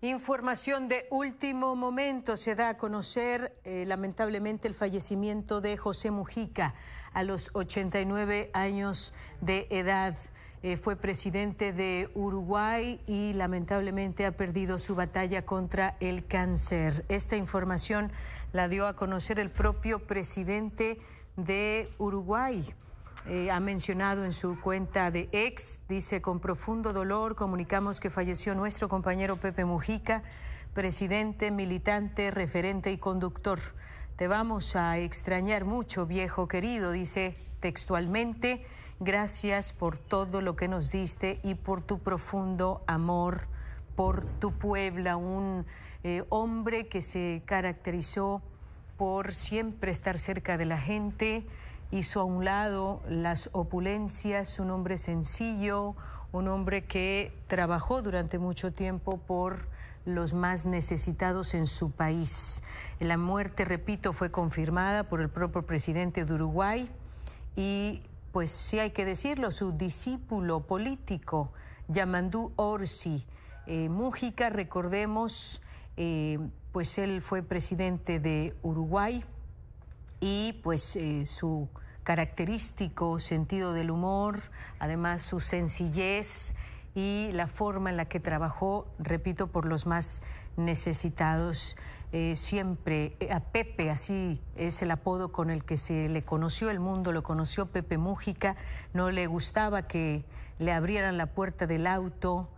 Información de último momento. Se da a conocer lamentablemente el fallecimiento de José Mujica a los 89 años de edad. Fue presidente de Uruguay y lamentablemente ha perdido su batalla contra el cáncer. Esta información la dio a conocer el propio presidente de Uruguay. Ha mencionado en su cuenta de X, dice: con profundo dolor comunicamos que falleció nuestro compañero Pepe Mujica, presidente, militante, referente y conductor. Te vamos a extrañar mucho, viejo querido, dice textualmente. Gracias por todo lo que nos diste y por tu profundo amor por tu Puebla. Un hombre que se caracterizó por siempre estar cerca de la gente. Hizo a un lado las opulencias, un hombre sencillo, un hombre que trabajó durante mucho tiempo por los más necesitados en su país. La muerte, repito, fue confirmada por el propio presidente de Uruguay y, pues sí hay que decirlo, su discípulo político, Yamandú Orsi. Mujica, recordemos, pues él fue presidente de Uruguay y pues su característico sentido del humor, además su sencillez y la forma en la que trabajó, repito, por los más necesitados. Siempre a Pepe, así es el apodo con el que se le conoció, el mundo lo conoció, Pepe Mujica. No le gustaba que le abrieran la puerta del auto,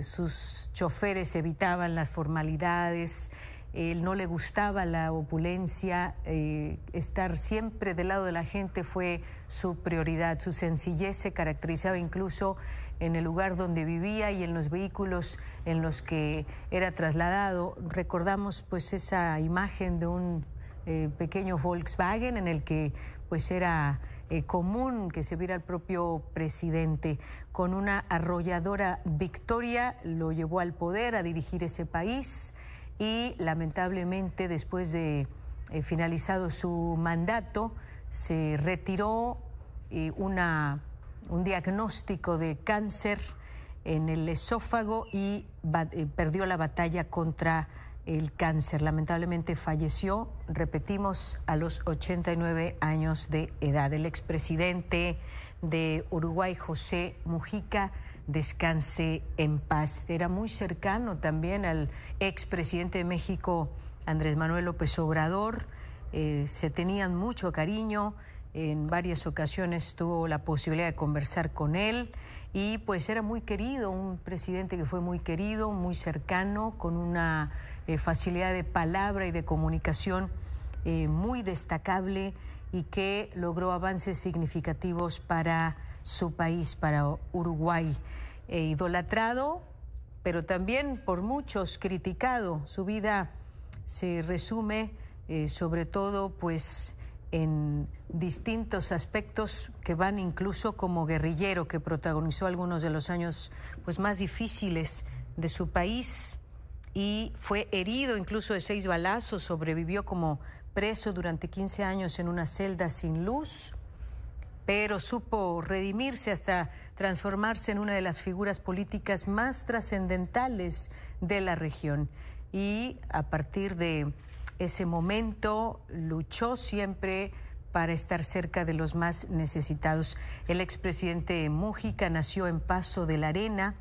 sus choferes evitaban las formalidades. Él no le gustaba la opulencia, estar siempre del lado de la gente fue su prioridad. Su sencillez se caracterizaba incluso en el lugar donde vivía y en los vehículos en los que era trasladado. Recordamos pues esa imagen de un pequeño Volkswagen en el que pues era común que se viera el propio presidente. Con una arrolladora victoria lo llevó al poder, a dirigir ese país. Y lamentablemente después de finalizado su mandato se retiró un diagnóstico de cáncer en el esófago y perdió la batalla contra el cáncer. Lamentablemente falleció, repetimos, a los 89 años de edad. El expresidente de Uruguay, José Mujica, descanse en paz. Era muy cercano también al expresidente de México, Andrés Manuel López Obrador. Se tenían mucho cariño. En varias ocasiones tuvo la posibilidad de conversar con él y pues era muy querido, un presidente que fue muy querido, muy cercano, con una facilidad de palabra y de comunicación muy destacable y que logró avances significativos para su país, para Uruguay. Idolatrado, pero también por muchos criticado. Su vida se resume sobre todo pues en distintos aspectos que van incluso como guerrillero, que protagonizó algunos de los años pues más difíciles de su país y fue herido incluso de 6 balazos, sobrevivió como preso durante 15 años en una celda sin luz, pero supo redimirse hasta transformarse en una de las figuras políticas más trascendentales de la región. Y a partir de ese momento luchó siempre para estar cerca de los más necesitados. El expresidente Mujica nació en Paso de la Arena,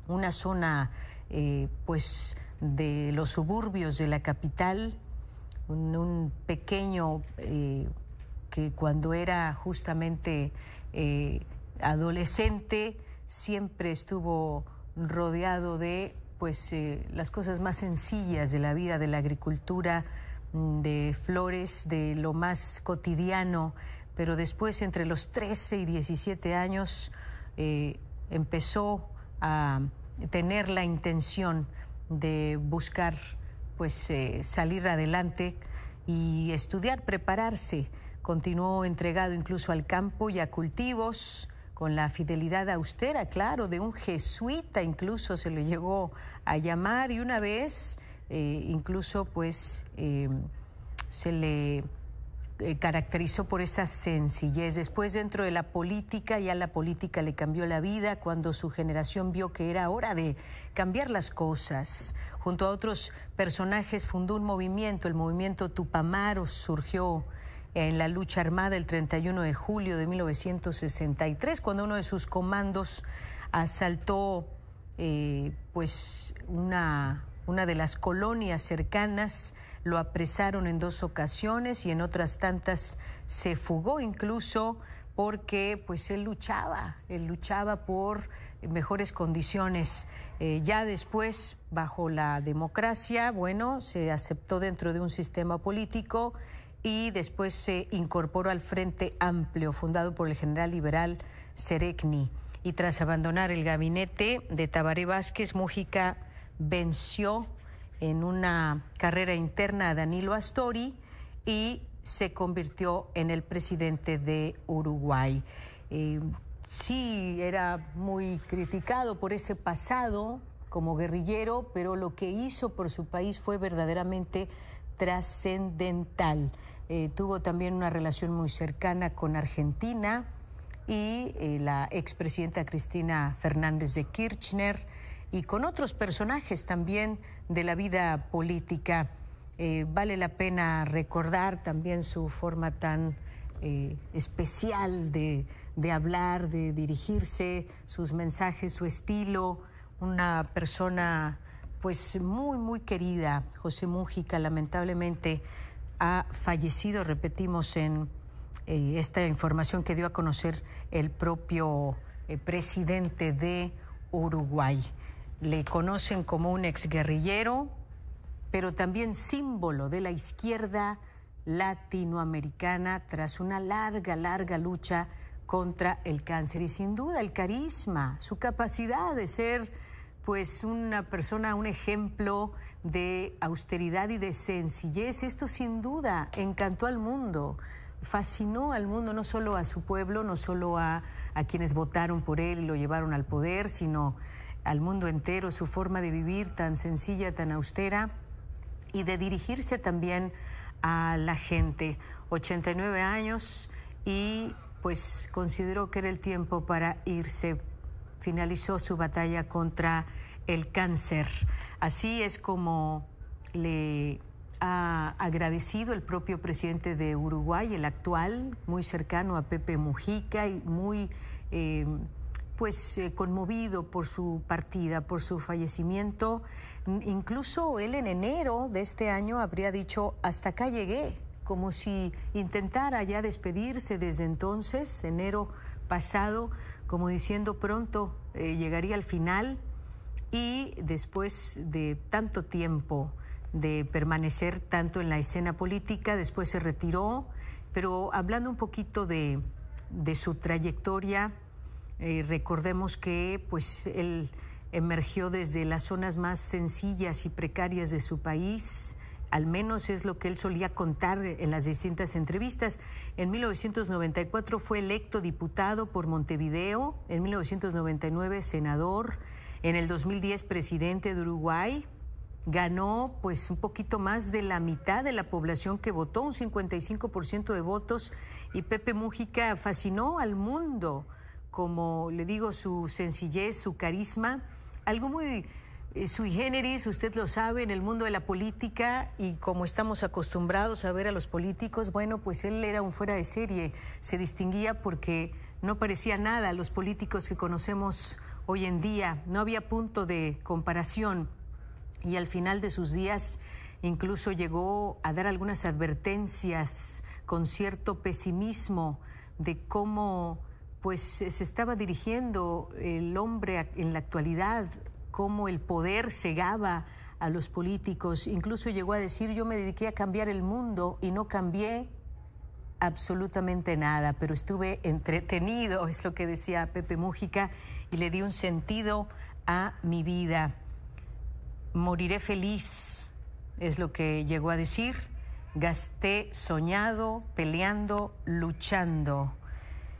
una zona pues de los suburbios de la capital, un pequeño que cuando era justamente adolescente siempre estuvo rodeado de pues las cosas más sencillas de la vida, de la agricultura, de flores, de lo más cotidiano, pero después entre los 13 y 17 años empezó a tener la intención de buscar pues salir adelante y estudiar, prepararse. Continuó entregado incluso al campo y a cultivos, con la fidelidad austera, claro, de un jesuita, incluso se le llegó a llamar, y una vez incluso pues se le caracterizó por esa sencillez. Después, dentro de la política, ya la política le cambió la vida cuando su generación vio que era hora de cambiar las cosas. Junto a otros personajes fundó un movimiento, el movimiento Tupamaros. Surgió en la lucha armada el 31 de julio de 1963, cuando uno de sus comandos asaltó pues una de las colonias cercanas. Lo apresaron en 2 ocasiones y en otras tantas se fugó, incluso porque pues él luchaba por mejores condiciones. Ya después, bajo la democracia, bueno, se aceptó dentro de un sistema político y después se incorporó al Frente Amplio, fundado por el general liberal Cerecni. Y tras abandonar el gabinete de Tabaré Vázquez, Mújica venció en una carrera interna a Danilo Astori y se convirtió en el presidente de Uruguay. Sí, era muy criticado por ese pasado como guerrillero, pero lo que hizo por su país fue verdaderamente trascendental. Tuvo también una relación muy cercana con Argentina y la expresidenta Cristina Fernández de Kirchner, y con otros personajes también de la vida política. Vale la pena recordar también su forma tan especial de hablar, de dirigirse, sus mensajes, su estilo. Una persona pues muy querida. José Mújica lamentablemente ha fallecido, repetimos, en esta información que dio a conocer el propio presidente de Uruguay. Le conocen como un exguerrillero, pero también símbolo de la izquierda latinoamericana tras una larga lucha contra el cáncer. Y sin duda el carisma, su capacidad de ser pues una persona, un ejemplo de austeridad y de sencillez. Esto sin duda encantó al mundo, fascinó al mundo, no solo a su pueblo, no solo a quienes votaron por él y lo llevaron al poder, sino al mundo entero. Su forma de vivir tan sencilla, tan austera, y de dirigirse también a la gente. 89 años y pues consideró que era el tiempo para irse. Finalizó su batalla contra el cáncer. Así es como le ha agradecido el propio presidente de Uruguay, el actual, muy cercano a Pepe Mujica y muy conmovido por su partida, por su fallecimiento. Incluso él en enero de este año habría dicho: hasta acá llegué, como si intentara ya despedirse desde entonces, enero pasado, como diciendo pronto llegaría al final. Y después de tanto tiempo de permanecer tanto en la escena política, después se retiró. Pero hablando un poquito de su trayectoria, recordemos que pues él emergió desde las zonas más sencillas y precarias de su país. Al menos es lo que él solía contar en las distintas entrevistas. En 1994 fue electo diputado por Montevideo, en 1999 senador, en el 2010 presidente de Uruguay. Ganó pues un poquito más de la mitad de la población que votó, un 55% de votos, y Pepe Mújica fascinó al mundo, como le digo, su sencillez, su carisma, algo muy sui generis, usted lo sabe, en el mundo de la política, y como estamos acostumbrados a ver a los políticos, bueno, pues él era un fuera de serie, se distinguía porque no parecía nada a los políticos que conocemos hoy en día, no había punto de comparación, y al final de sus días incluso llegó a dar algunas advertencias con cierto pesimismo de cómo pues se estaba dirigiendo el hombre en la actualidad, cómo el poder cegaba a los políticos. Incluso llegó a decir: yo me dediqué a cambiar el mundo y no cambié absolutamente nada, pero estuve entretenido, es lo que decía Pepe Mújica, y le di un sentido a mi vida. Moriré feliz, es lo que llegó a decir. Gasté soñado, peleando, luchando.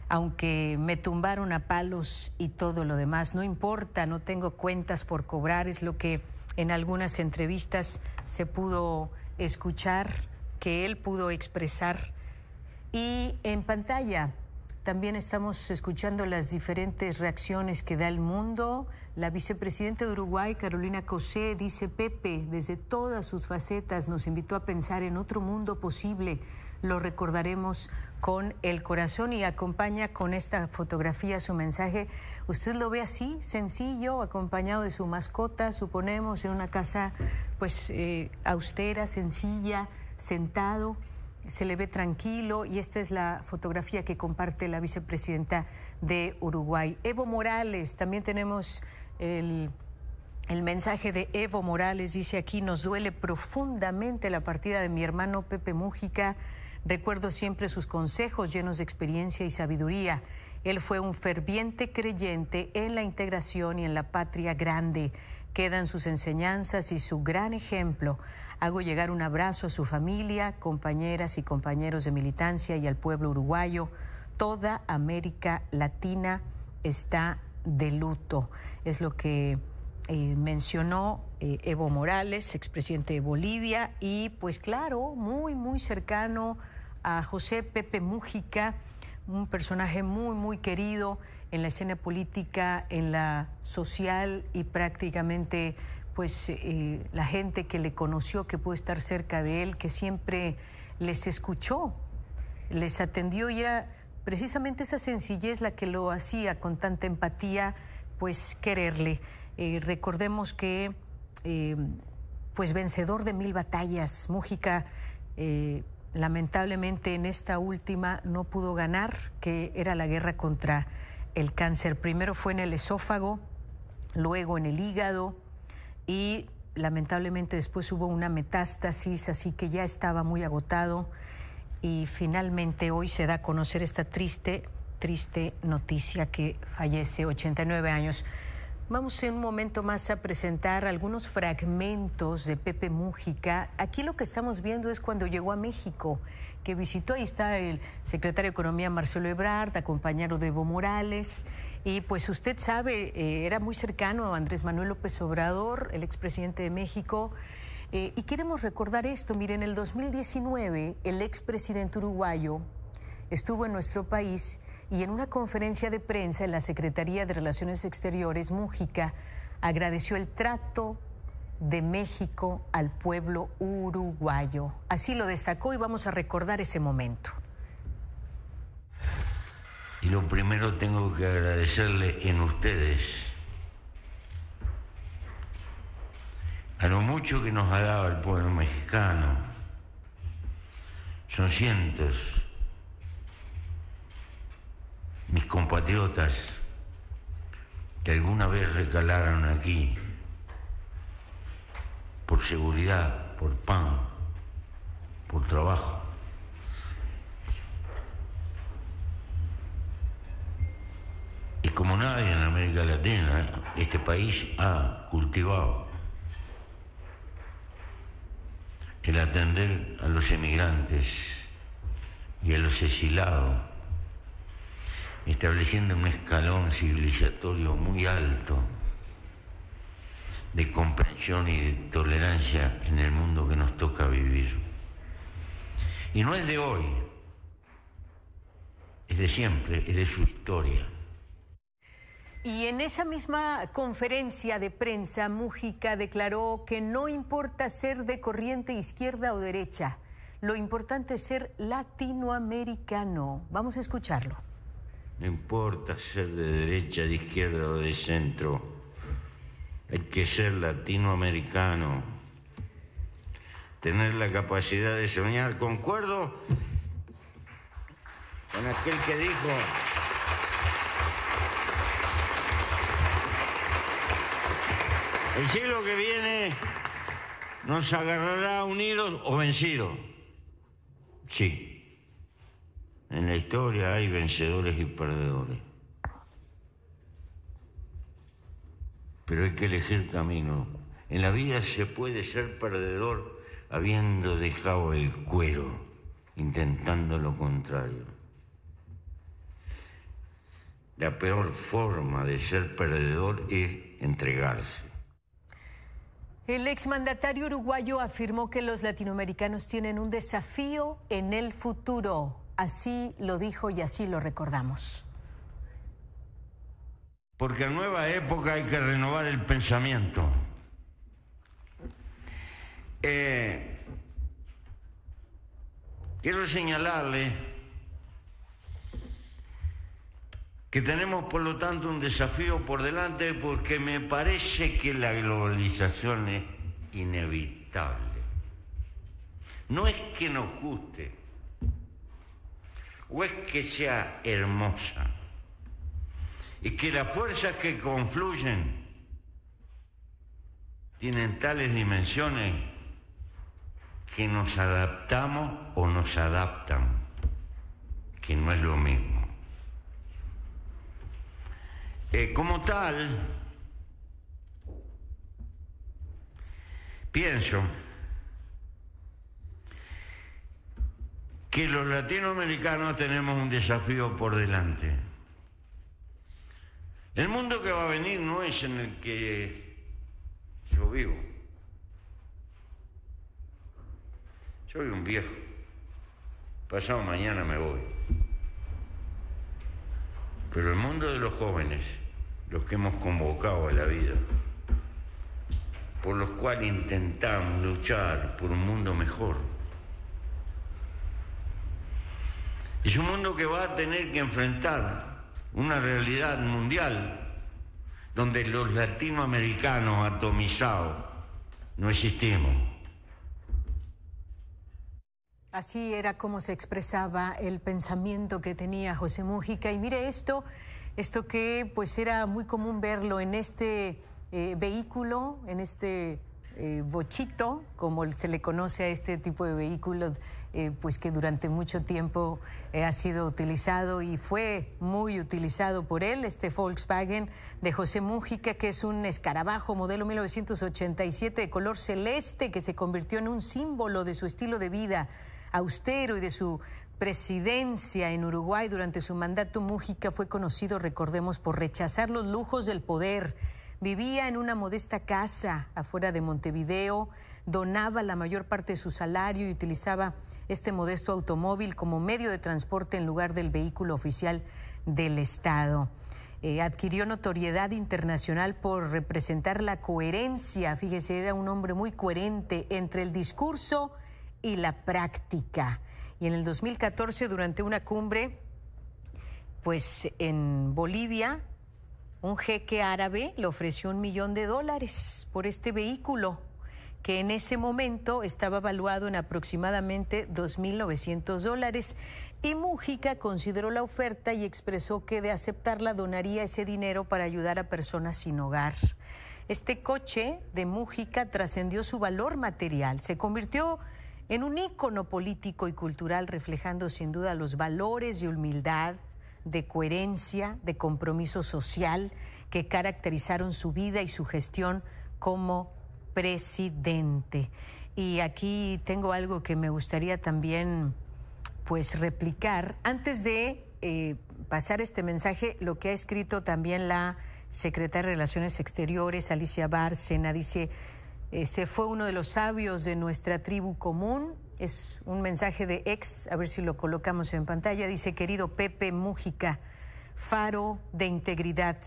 Aunque me tumbaron a palos y todo lo demás, no importa, no tengo cuentas por cobrar, es lo que en algunas entrevistas se pudo escuchar, que él pudo expresar Y en pantalla también estamos escuchando las diferentes reacciones que da el mundo. La vicepresidenta de Uruguay, Carolina Cosé, dice: Pepe, desde todas sus facetas, nos invitó a pensar en otro mundo posible. Lo recordaremos con el corazón, y acompaña con esta fotografía su mensaje. Usted lo ve así, sencillo, acompañado de su mascota, suponemos, en una casa pues austera, sencilla, sentado. Se le ve tranquilo, y esta es la fotografía que comparte la vicepresidenta de Uruguay. Evo Morales, también tenemos el mensaje de Evo Morales. Dice aquí: nos duele profundamente la partida de mi hermano Pepe Múgica. Recuerdo siempre sus consejos llenos de experiencia y sabiduría. Él fue un ferviente creyente en la integración y en la patria grande. Quedan sus enseñanzas y su gran ejemplo. Hago llegar un abrazo a su familia, compañeras y compañeros de militancia y al pueblo uruguayo. Toda América Latina está de luto. Es lo que mencionó Evo Morales, expresidente de Bolivia, y pues claro, muy cercano a José Pepe Múgica, un personaje muy querido en la escena política, en la social, y prácticamente pues la gente que le conoció, que pudo estar cerca de él, que siempre les escuchó, les atendió, y era precisamente esa sencillez la que lo hacía con tanta empatía pues quererle. Recordemos que pues vencedor de 1000 batallas, Múgica lamentablemente en esta última no pudo ganar, que era la guerra contra el cáncer. Primero fue en el esófago, luego en el hígado, y lamentablemente después hubo una metástasis, así que ya estaba muy agotado, y finalmente hoy se da a conocer esta triste noticia, que fallece, 89 años. Vamos en un momento más a presentar algunos fragmentos de Pepe Múgica. Aquí lo que estamos viendo es cuando llegó a México, que visitó. Ahí está el secretario de Economía, Marcelo Ebrard, acompañado de Evo Morales. Y pues usted sabe, era muy cercano a Andrés Manuel López Obrador, el expresidente de México. Y queremos recordar esto. Miren, en el 2019, el expresidente uruguayo estuvo en nuestro país, y en una conferencia de prensa en la Secretaría de Relaciones Exteriores, Múgica agradeció el trato de México al pueblo uruguayo. Así lo destacó, y vamos a recordar ese momento. Y lo primero tengo que agradecerle en ustedes a lo mucho que nos ha dado el pueblo mexicano. Son cientos mis compatriotas que alguna vez recalaron aquí por seguridad, por pan, por trabajo. Y como nadie en América Latina, este país ha cultivado el atender a los emigrantes y a los exilados, estableciendo un escalón civilizatorio muy alto de comprensión y de tolerancia en el mundo que nos toca vivir. Y no es de hoy, es de siempre, es de su historia. Y en esa misma conferencia de prensa, Múgica declaró que no importa ser de corriente izquierda o derecha, lo importante es ser latinoamericano. Vamos a escucharlo. No importa ser de derecha, de izquierda o de centro, hay que ser latinoamericano, tener la capacidad de soñar. Concuerdo con aquel que dijo: el siglo que viene nos agarrará unidos o vencidos. Sí. En la historia hay vencedores y perdedores. Pero hay que elegir camino. En la vida se puede ser perdedor habiendo dejado el cuero, intentando lo contrario. La peor forma de ser perdedor es entregarse. El exmandatario uruguayo afirmó que los latinoamericanos tienen un desafío en el futuro. así lo dijo y así lo recordamos. Porque en nueva época hay que renovar el pensamiento. Quiero señalarle que tenemos, por lo tanto, un desafío por delante, porque me parece que la globalización es inevitable. No es que nos guste, o es que sea hermosa, y que las fuerzas que confluyen tienen tales dimensiones que nos adaptamos o nos adaptan, que no es lo mismo. Como tal, pienso que los latinoamericanos tenemos un desafío por delante. El mundo que va a venir no es en el que yo vivo. Soy un viejo. Pasado mañana me voy. Pero el mundo de los jóvenes, los que hemos convocado a la vida, por los cuales intentamos luchar por un mundo mejor, es un mundo que va a tener que enfrentar una realidad mundial donde los latinoamericanos atomizados no existimos. Así era como se expresaba el pensamiento que tenía José Mújica. Y mire esto que pues era muy común verlo en este vehículo, en este bochito, como se le conoce a este tipo de vehículos, pues que durante mucho tiempo ha sido utilizado y fue muy utilizado por él, este Volkswagen de José Mújica, que es un escarabajo modelo 1987 de color celeste, que se convirtió en un símbolo de su estilo de vida austero y de su presidencia en Uruguay. Durante su mandato, Mújica fue conocido, recordemos, por rechazar los lujos del poder. Vivía en una modesta casa afuera de Montevideo, donaba la mayor parte de su salario y utilizaba este modesto automóvil como medio de transporte en lugar del vehículo oficial del Estado. Adquirió notoriedad internacional por representar la coherencia. Fíjese, era un hombre muy coherente entre el discurso y la práctica. Y en el 2014, durante una cumbre, pues en Bolivia, un jeque árabe le ofreció $1 millón por este vehículo, que en ese momento estaba valuado en aproximadamente $2.900. Y Mújica consideró la oferta y expresó que de aceptarla donaría ese dinero para ayudar a personas sin hogar. Este coche de Mújica trascendió su valor material, se convirtió en un ícono político y cultural, reflejando sin duda los valores de humildad, de coherencia, de compromiso social que caracterizaron su vida y su gestión como presidente. Y aquí tengo algo que me gustaría también pues replicar. Antes de pasar este mensaje, lo que ha escrito también la secretaria de Relaciones Exteriores, Alicia Bárcena, dice: se fue uno de los sabios de nuestra tribu común. Es un mensaje de ex, a ver si lo colocamos en pantalla. Dice: querido Pepe Mújica, faro de integridad,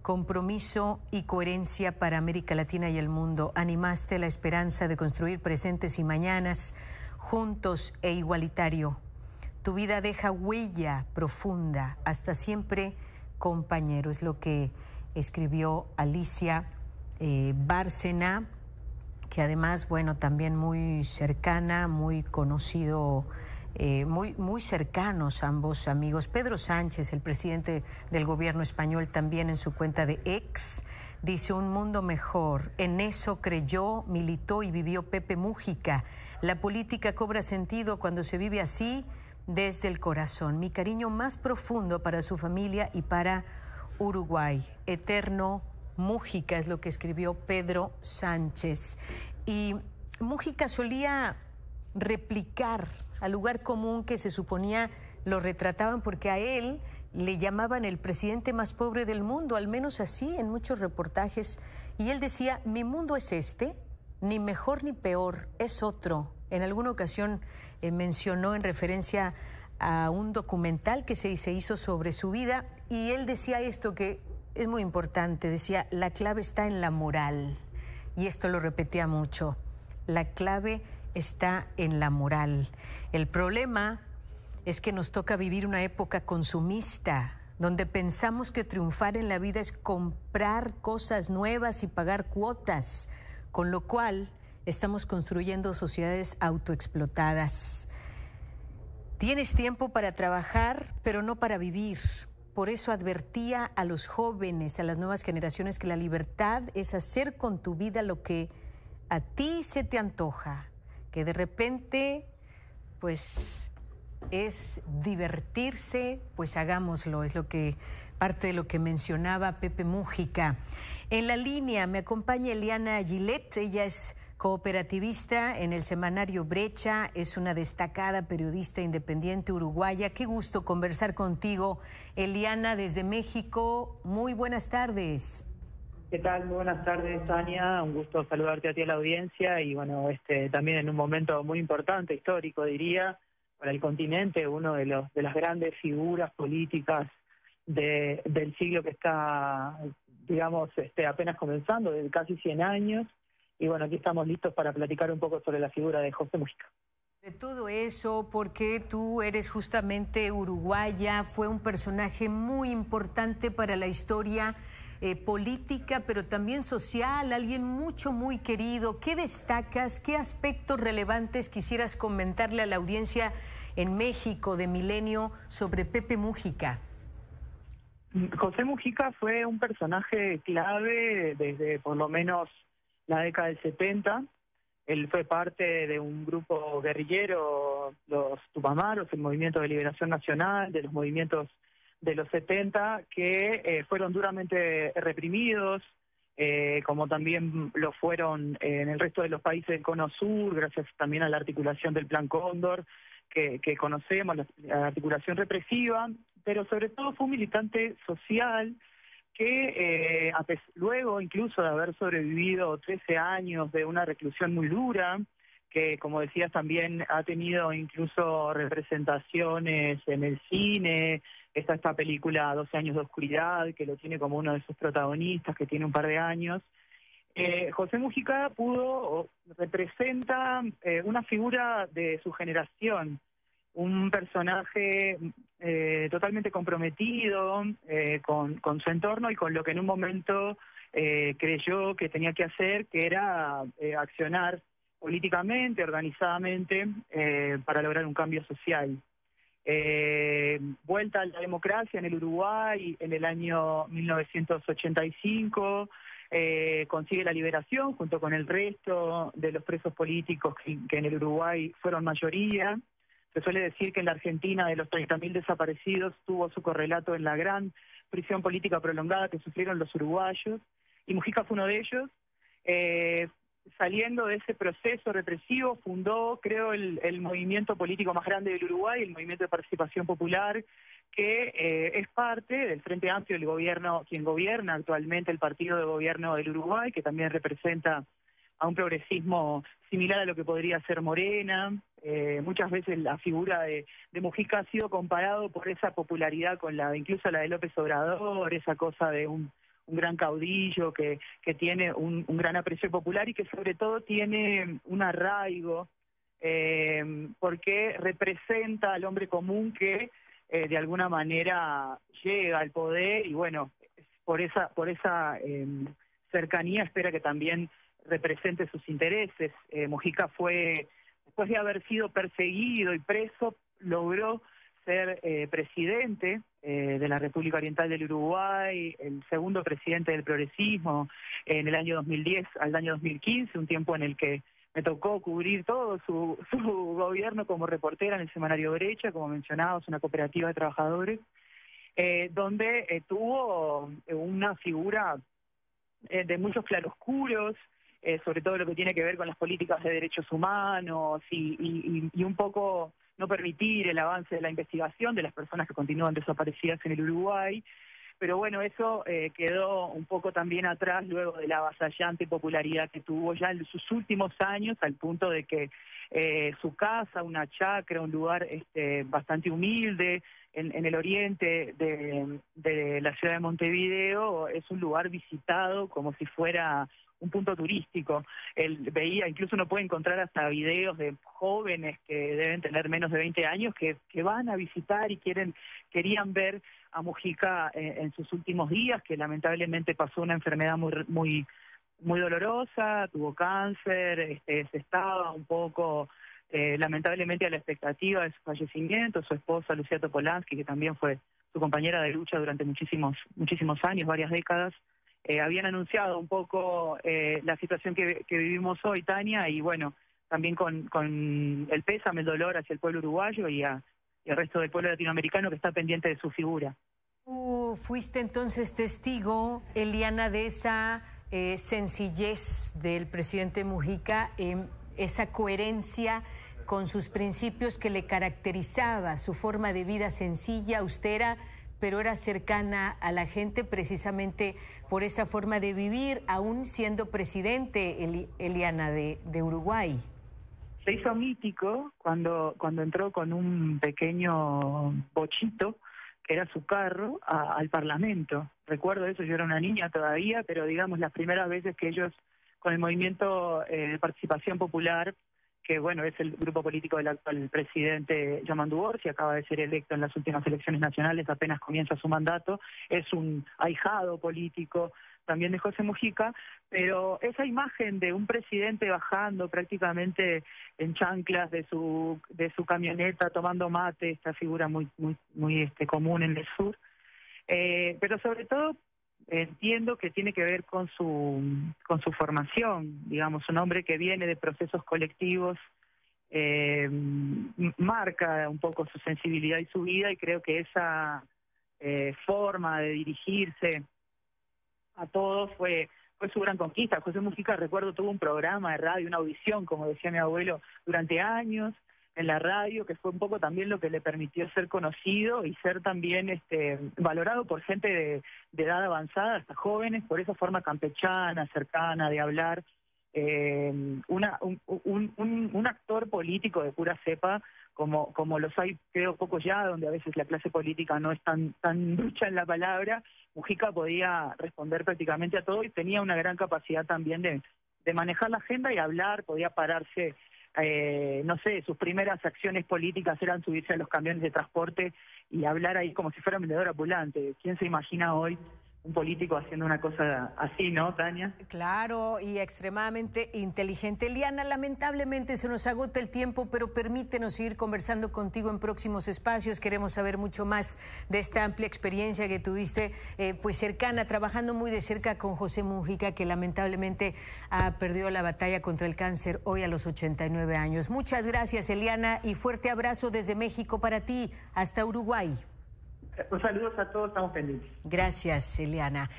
compromiso y coherencia para América Latina y el mundo. Animaste la esperanza de construir presentes y mañanas juntos e igualitario. Tu vida deja huella profunda. Hasta siempre, compañero. Es lo que escribió Alicia Bárcena, que además, bueno, también muy cercana, muy conocido, muy cercanos ambos amigos. Pedro Sánchez, el presidente del gobierno español, también en su cuenta de X, dice: un mundo mejor. En eso creyó, militó y vivió Pepe Mújica. La política cobra sentido cuando se vive así, desde el corazón. Mi cariño más profundo para su familia y para Uruguay. Eterno Mújica, es lo que escribió Pedro Sánchez. Y Mújica solía replicar al lugar común que se suponía lo retrataban, porque a él le llamaban el presidente más pobre del mundo, al menos así en muchos reportajes. Y él decía: mi mundo es este, ni mejor ni peor, es otro. En alguna ocasión mencionó, en referencia a un documental que se hizo sobre su vida, y él decía esto que es muy importante, decía: la clave está en la moral, y esto lo repetía mucho, la clave está en la moral. El problema es que nos toca vivir una época consumista, donde pensamos que triunfar en la vida es comprar cosas nuevas y pagar cuotas, con lo cual estamos construyendo sociedades autoexplotadas. Tienes tiempo para trabajar, pero no para vivir. Por eso advertía a los jóvenes, a las nuevas generaciones, que la libertad es hacer con tu vida lo que a ti se te antoja, que de repente, pues, es divertirse, pues hagámoslo, es parte de lo que mencionaba Pepe Múgica. En la línea me acompaña Eliana Gillette, ella es cooperativista en el semanario Brecha, es una destacada periodista independiente uruguaya. Qué gusto conversar contigo, Eliana, desde México. Muy buenas tardes. ¿Qué tal? Muy buenas tardes, Tania. Un gusto saludarte a ti, a la audiencia, y bueno, también en un momento muy importante, histórico, diría, para el continente, uno de las grandes figuras políticas del siglo que está, digamos, apenas comenzando, de casi 100 años. Y bueno, aquí estamos listos para platicar un poco sobre la figura de José Múgica. De todo eso, porque tú eres justamente uruguaya, fue un personaje muy importante para la historia política, pero también social, alguien muy querido. ¿Qué destacas? ¿Qué aspectos relevantes quisieras comentarle a la audiencia en México de Milenio sobre Pepe Múgica? José Múgica fue un personaje clave desde por lo menos la década del 70. Él fue parte de un grupo guerrillero, los Tupamaros, el Movimiento de Liberación Nacional, de los movimientos de los 70, que fueron duramente reprimidos, como también lo fueron en el resto de los países del Cono Sur, gracias también a la articulación del Plan Cóndor, que conocemos, la articulación represiva, pero sobre todo fue un militante social que luego incluso de haber sobrevivido 13 años de una reclusión muy dura, que como decías también ha tenido incluso representaciones en el cine, está esta película 12 años de oscuridad, que lo tiene como uno de sus protagonistas, que tiene un par de años. José Múgica representa una figura de su generación, un personaje totalmente comprometido con su entorno y con lo que en un momento creyó que tenía que hacer, que era accionar políticamente, organizadamente, para lograr un cambio social. Vuelta a la democracia en el Uruguay en el año 1985, consigue la liberación junto con el resto de los presos políticos que en el Uruguay fueron mayoría. Se suele decir que en la Argentina, de los 30.000 desaparecidos, tuvo su correlato en la gran prisión política prolongada que sufrieron los uruguayos, y Múgica fue uno de ellos. Saliendo de ese proceso represivo, fundó, creo, el movimiento político más grande del Uruguay, el Movimiento de Participación Popular, que es parte del Frente Amplio del gobierno, quien gobierna actualmente el partido de gobierno del Uruguay, que también representa a un progresismo similar a lo que podría ser Morena. Muchas veces la figura de Múgica ha sido comparado por esa popularidad con incluso la de López Obrador, esa cosa de un gran caudillo que tiene un gran aprecio popular y que sobre todo tiene un arraigo, porque representa al hombre común que de alguna manera llega al poder, y bueno, por esa cercanía espera que también represente sus intereses. Múgica fue, después de haber sido perseguido y preso, logró ser presidente de la República Oriental del Uruguay, el segundo presidente del progresismo en el año 2010 al año 2015, un tiempo en el que me tocó cubrir todo su gobierno como reportera en el semanario Brecha, como mencionabas, una cooperativa de trabajadores, donde tuvo una figura de muchos claroscuros, sobre todo lo que tiene que ver con las políticas de derechos humanos y un poco no permitir el avance de la investigación de las personas que continúan desaparecidas en el Uruguay, pero bueno, eso quedó un poco también atrás luego de la avasallante popularidad que tuvo ya en sus últimos años, al punto de que su casa, una chacra, un lugar bastante humilde en el oriente de la ciudad de Montevideo, es un lugar visitado como si fuera un punto turístico. Él veía, incluso uno puede encontrar hasta videos de jóvenes que deben tener menos de 20 años que van a visitar y querían ver a Mujica en sus últimos días, que lamentablemente pasó una enfermedad muy dolorosa, tuvo cáncer, se estaba un poco lamentablemente a la expectativa de su fallecimiento. Su esposa Lucía Topolansky, que también fue su compañera de lucha durante muchísimos años, varias décadas, habían anunciado un poco la situación que vivimos hoy, Tania, y bueno, también con el pésame, el dolor hacia el pueblo uruguayo y al resto del pueblo latinoamericano que está pendiente de su figura. Tú fuiste entonces testigo, Eliana, de esa sencillez del presidente Mujica, esa coherencia con sus principios que le caracterizaba, su forma de vida sencilla, austera, pero era cercana a la gente precisamente por esa forma de vivir, aún siendo presidente, Eliana, de Uruguay. Se hizo mítico cuando entró con un pequeño bochito, que era su carro, al Parlamento. Recuerdo eso, yo era una niña todavía, pero digamos las primeras veces que ellos, con el movimiento de participación popular, que bueno, es el grupo político del actual presidente Yamandu Orsi, acaba de ser electo en las últimas elecciones nacionales, apenas comienza su mandato, es un ahijado político también de José Mujica, pero esa imagen de un presidente bajando prácticamente en chanclas de su camioneta, tomando mate, esta figura muy común en el sur, pero sobre todo entiendo que tiene que ver con su formación, digamos, un hombre que viene de procesos colectivos, marca un poco su sensibilidad y su vida, y creo que esa forma de dirigirse a todos fue su gran conquista. José Mujica, recuerdo, tuvo un programa de radio, una audición, como decía mi abuelo, durante años en la radio, que fue un poco también lo que le permitió ser conocido y ser también valorado por gente de edad avanzada, hasta jóvenes, por esa forma campechana, cercana de hablar. Un actor político de pura cepa, como los hay, creo, pocos ya, donde a veces la clase política no es tan ducha en la palabra. Mujica podía responder prácticamente a todo y tenía una gran capacidad también de manejar la agenda y hablar, podía pararse. No sé, sus primeras acciones políticas eran subirse a los camiones de transporte y hablar ahí como si fuera un vendedor ambulante. ¿Quién se imagina hoy un político haciendo una cosa así, no, Tania? Claro, y extremadamente inteligente. Eliana, lamentablemente se nos agota el tiempo, pero permítenos seguir conversando contigo en próximos espacios. Queremos saber mucho más de esta amplia experiencia que tuviste, pues cercana, trabajando muy de cerca con José Mujica, que lamentablemente ha perdido la batalla contra el cáncer hoy a los 89 años. Muchas gracias, Eliana, y fuerte abrazo desde México para ti, hasta Uruguay. Saludos a todos, estamos pendientes. Gracias, Eliana.